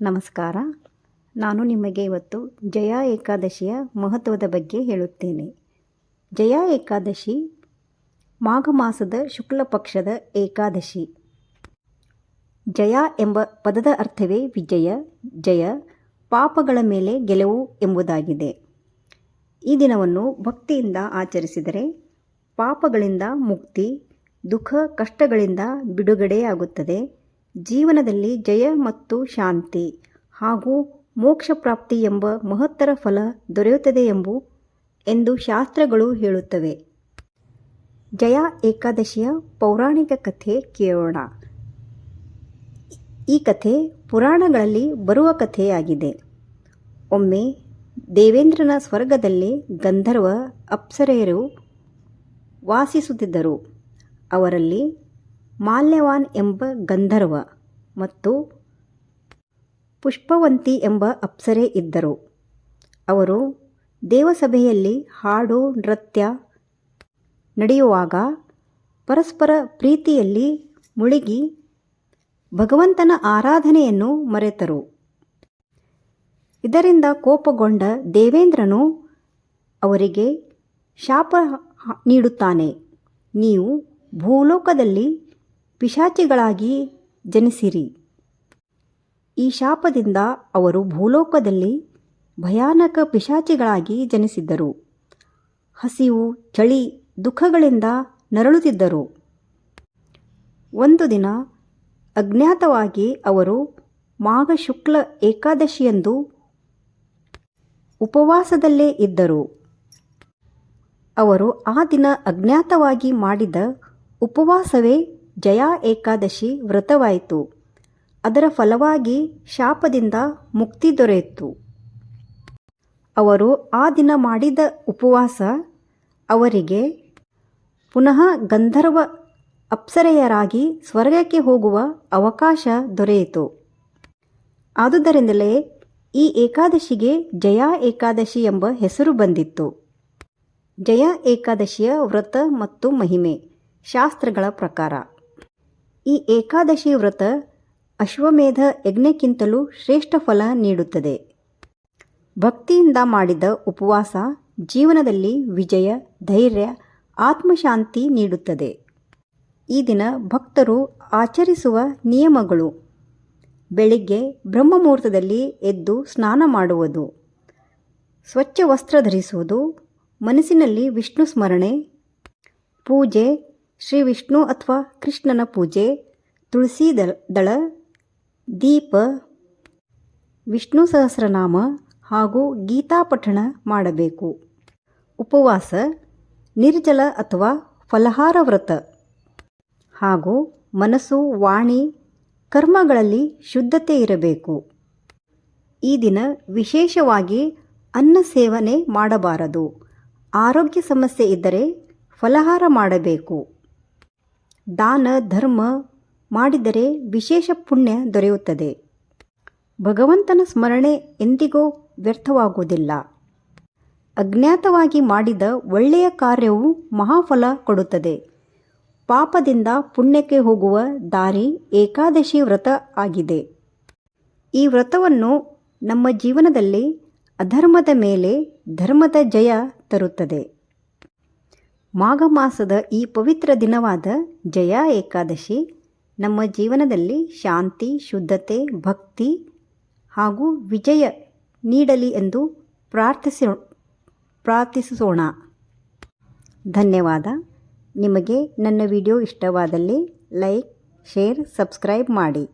ನಮಸ್ಕಾರ. ನಾನು ನಿಮಗೆ ಇವತ್ತು ಜಯ ಏಕಾದಶಿಯ ಮಹತ್ವದ ಬಗ್ಗೆ ಹೇಳುತ್ತೇನೆ. ಜಯ ಏಕಾದಶಿ ಮಾಘ ಮಾಸದ ಶುಕ್ಲ ಪಕ್ಷದ ಏಕಾದಶಿ. ಜಯ ಎಂಬ ಪದದ ಅರ್ಥವೇ ವಿಜಯ, ಜಯ, ಪಾಪಗಳ ಮೇಲೆ ಗೆಲುವು ಎಂಬುದಾಗಿದೆ. ಈ ದಿನವನ್ನು ಭಕ್ತಿಯಿಂದ ಆಚರಿಸಿದರೆ ಪಾಪಗಳಿಂದ ಮುಕ್ತಿ, ದುಃಖ ಕಷ್ಟಗಳಿಂದ ಬಿಡುಗಡೆಯಾಗುತ್ತದೆ. ಜೀವನದಲ್ಲಿ ಜಯ ಮತ್ತು ಶಾಂತಿ ಹಾಗೂ ಮೋಕ್ಷ ಪ್ರಾಪ್ತಿ ಎಂಬ ಮಹತ್ತರ ಫಲ ದೊರೆಯುತ್ತದೆ ಎಂದು ಶಾಸ್ತ್ರಗಳು ಹೇಳುತ್ತವೆ. ಜಯ ಏಕಾದಶಿಯ ಪೌರಾಣಿಕ ಕಥೆ ಕೇಳೋಣ. ಈ ಕಥೆ ಪುರಾಣಗಳಲ್ಲಿ ಬರುವ ಕಥೆಯಾಗಿದೆ. ಒಮ್ಮೆ ದೇವೇಂದ್ರನ ಸ್ವರ್ಗದಲ್ಲಿ ಗಂಧರ್ವ ಅಪ್ಸರೆಯರು ವಾಸಿಸುತ್ತಿದ್ದರು. ಅವರಲ್ಲಿ ಮಾಲ್ಯವಾನ್ ಎಂಬ ಗಂಧರ್ವ ಮತ್ತು ಪುಷ್ಪವಂತಿ ಎಂಬ ಅಪ್ಸರೆ ಇದ್ದರು. ಅವರು ದೇವಸಭೆಯಲ್ಲಿ ಹಾಡು ನೃತ್ಯ ನಡೆಯುವಾಗ ಪರಸ್ಪರ ಪ್ರೀತಿಯಲ್ಲಿ ಮುಳುಗಿ ಭಗವಂತನ ಆರಾಧನೆಯನ್ನು ಮರೆತರು. ಇದರಿಂದ ಕೋಪಗೊಂಡ ದೇವೇಂದ್ರನು ಅವರಿಗೆ ಶಾಪ ನೀಡುತ್ತಾನೆ. ನೀವು ಭೂಲೋಕದಲ್ಲಿ ಪಿಶಾಚಿಗಳಾಗಿ ಜನಿಸಿರಿ. ಈ ಶಾಪದಿಂದ ಅವರು ಭೂಲೋಕದಲ್ಲಿ ಭಯಾನಕ ಪಿಶಾಚಿಗಳಾಗಿ ಜನಿಸಿದ್ದರು. ಹಸಿವು, ಚಳಿ, ದುಃಖಗಳಿಂದ ನರಳುತ್ತಿದ್ದರು. ಒಂದು ದಿನ ಅಜ್ಞಾತವಾಗಿ ಅವರು ಮಾಘ ಶುಕ್ಲ ಏಕಾದಶಿಯಂದು ಉಪವಾಸದಲ್ಲೇ ಇದ್ದರು. ಅವರು ಆ ದಿನ ಅಜ್ಞಾತವಾಗಿ ಮಾಡಿದ ಉಪವಾಸವೇ ಜಯ ಏಕಾದಶಿ ವ್ರತವಾಯಿತು. ಅದರ ಫಲವಾಗಿ ಶಾಪದಿಂದ ಮುಕ್ತಿ ದೊರೆಯಿತು. ಅವರು ಆ ದಿನ ಮಾಡಿದ ಉಪವಾಸ ಅವರಿಗೆ ಪುನಃ ಗಂಧರ್ವ ಅಪ್ಸರೆಯರಾಗಿ ಸ್ವರ್ಗಕ್ಕೆ ಹೋಗುವ ಅವಕಾಶ ದೊರೆಯಿತು. ಆದುದರಿಂದಲೇ ಈ ಏಕಾದಶಿಗೆ ಜಯ ಏಕಾದಶಿ ಎಂಬ ಹೆಸರು ಬಂದಿತ್ತು. ಜಯ ಏಕಾದಶಿಯ ವ್ರತ ಮತ್ತು ಮಹಿಮೆ. ಶಾಸ್ತ್ರಗಳ ಪ್ರಕಾರ ಈ ಏಕಾದಶಿ ವ್ರತ ಅಶ್ವಮೇಧ ಯಜ್ಞಕ್ಕಿಂತಲೂ ಶ್ರೇಷ್ಠ ಫಲ ನೀಡುತ್ತದೆ. ಭಕ್ತಿಯಿಂದ ಮಾಡಿದ ಉಪವಾಸ ಜೀವನದಲ್ಲಿ ವಿಜಯ, ಧೈರ್ಯ, ಆತ್ಮಶಾಂತಿ ನೀಡುತ್ತದೆ. ಈ ದಿನ ಭಕ್ತರು ಆಚರಿಸುವ ನಿಯಮಗಳು: ಬೆಳಿಗ್ಗೆ ಬ್ರಹ್ಮಮುಹೂರ್ತದಲ್ಲಿ ಎದ್ದು ಸ್ನಾನ ಮಾಡುವುದು, ಸ್ವಚ್ಛ ವಸ್ತ್ರ ಧರಿಸುವುದು, ಮನಸ್ಸಿನಲ್ಲಿ ವಿಷ್ಣು ಸ್ಮರಣೆ, ಪೂಜೆ, ಶ್ರೀ ವಿಷ್ಣು ಅಥವಾ ಕೃಷ್ಣನ ಪೂಜೆ, ತುಳಸಿ ದಳ, ದೀಪ, ವಿಷ್ಣು ಸಹಸ್ರನಾಮ ಹಾಗೂ ಗೀತಾ ಪಠಣ ಮಾಡಬೇಕು. ಉಪವಾಸ, ನಿರ್ಜಲ ಅಥವಾ ಫಲಹಾರ ವ್ರತ ಹಾಗೂ ಮನಸ್ಸು, ವಾಣಿ, ಕರ್ಮಗಳಲ್ಲಿ ಶುದ್ಧತೆ ಇರಬೇಕು. ಈ ದಿನ ವಿಶೇಷವಾಗಿ ಅನ್ನ ಸೇವನೆ ಮಾಡಬಾರದು. ಆರೋಗ್ಯ ಸಮಸ್ಯೆ ಇದ್ದರೆ ಫಲಹಾರ ಮಾಡಬೇಕು. ದಾನ ಧರ್ಮ ಮಾಡಿದರೆ ವಿಶೇಷ ಪುಣ್ಯ ದೊರೆಯುತ್ತದೆ. ಭಗವಂತನ ಸ್ಮರಣೆ ಎಂದಿಗೂ ವ್ಯರ್ಥವಾಗುವುದಿಲ್ಲ. ಅಜ್ಞಾತವಾಗಿ ಮಾಡಿದ ಒಳ್ಳೆಯ ಕಾರ್ಯವು ಮಹಾಫಲ ಕೊಡುತ್ತದೆ. ಪಾಪದಿಂದ ಪುಣ್ಯಕ್ಕೆ ಹೋಗುವ ದಾರಿ ಏಕಾದಶಿ ವ್ರತ ಆಗಿದೆ. ಈ ವ್ರತವನ್ನು ನಮ್ಮ ಜೀವನದಲ್ಲಿ ಅಧರ್ಮದ ಮೇಲೆ ಧರ್ಮದ ಜಯ ತರುತ್ತದೆ. ಮಾಘ ಮಾಸದ ಈ ಪವಿತ್ರ ದಿನವಾದ ಜಯ ಏಕಾದಶಿ ನಮ್ಮ ಜೀವನದಲ್ಲಿ ಶಾಂತಿ, ಶುದ್ಧತೆ, ಭಕ್ತಿ ಹಾಗೂ ವಿಜಯ ನೀಡಲಿ ಎಂದು ಪ್ರಾರ್ಥಿಸೋಣ. ಧನ್ಯವಾದ. ನಿಮಗೆ ನನ್ನ ವಿಡಿಯೋ ಇಷ್ಟವಾದಲ್ಲಿ ಲೈಕ್, ಶೇರ್, ಸಬ್ಸ್ಕ್ರೈಬ್ ಮಾಡಿ.